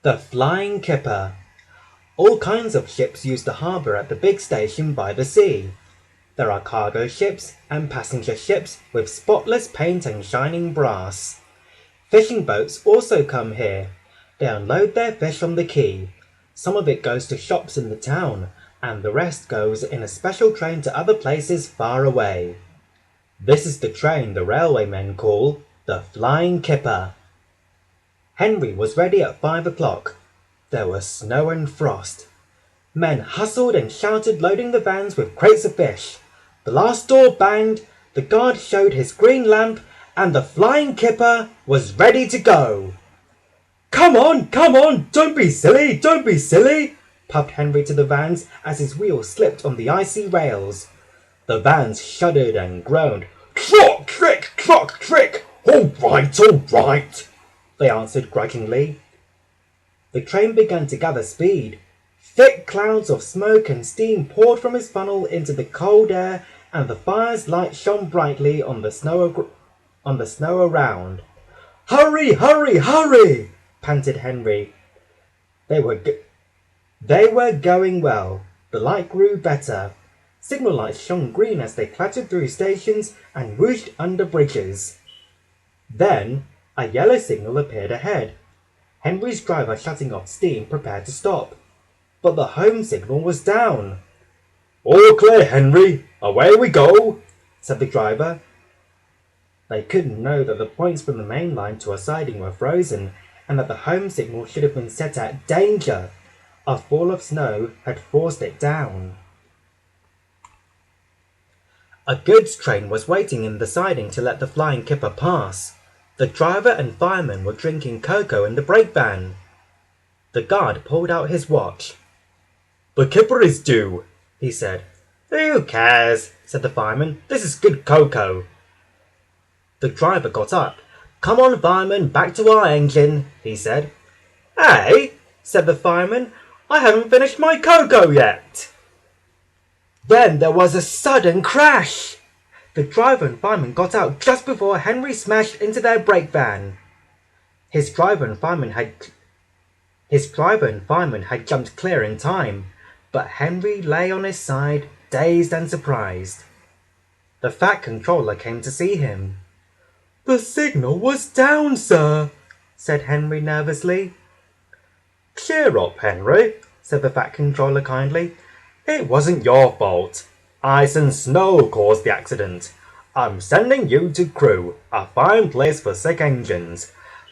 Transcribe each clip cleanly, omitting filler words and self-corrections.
The Flying Kipper. All kinds of ships use the harbour at the big station by the sea. There are cargo ships and passenger ships with spotless paint and shining brass. Fishing boats also come here. They unload their fish from the quay. Some of it goes to shops in the town, and the rest goes in a special train to other places far away. This is the train the railwaymen call the Flying Kipper. Henry was ready at 5 o'clock. There was snow and frost. Men hustled and shouted, loading the vans with crates of fish. The last door banged, the guard showed his green lamp, and the Flying Kipper was ready to go. Come on, don't be silly, puffed Henry to the vans as his wheels slipped on the icy rails. The vans shuddered and groaned. Clock trick, all right, they answered grudgingly. The train began to gather speed. Thick clouds of smoke and steam poured from his funnel into the cold air, and the fire's light shone brightly on the snow around. Hurry, panted Henry. They were going well. The light grew better. Signal lights shone green as they clattered through stations and whooshed under bridges. Then a yellow signal appeared ahead. Henry's driver, shutting off steam, prepared to stop. But the home signal was down. All clear, Henry. Away we go, said the driver. They couldn't know that the points from the main line to a siding were frozen, and that the home signal should have been set at danger. A fall of snow had forced it down. A goods train was waiting in the siding to let the Flying Kipper pass. The driver and fireman were drinking cocoa in the brake van. The guard pulled out his watch. The Kipper is due, he said. Who cares, said the fireman. This is good cocoa. The driver got up. Come on, fireman, back to our engine, he said. Hey, said the fireman, I haven't finished my cocoa yet. Then there was a sudden crash. The driver and fireman got out just before Henry smashed into their brake van. His driver and fireman had jumped clear in time, but Henry lay on his side, dazed and surprised. The Fat Controller came to see him. The signal was down, sir, said Henry nervously. Cheer up, Henry, said the Fat Controller kindly. It wasn't your fault. Ice and snow caused the accident. I'm sending you to Crew, a fine place for sick engines.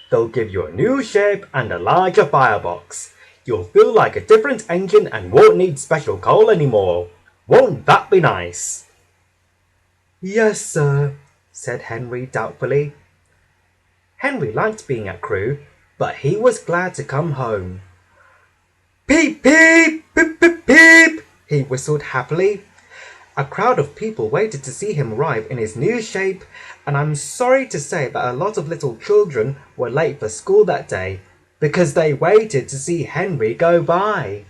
They'll give you a new shape and a larger firebox. You'll feel like a different engine and won't need special coal anymore. Won't that be nice? Yes, sir, said Henry doubtfully. Henry liked being at Crew, but he was glad to come home. Peep, peep, peep, peep, peep, he whistled happily. A crowd of people waited to see him arrive in his new shape, and I'm sorry to say that a lot of little children were late for school that day because they waited to see Henry go by.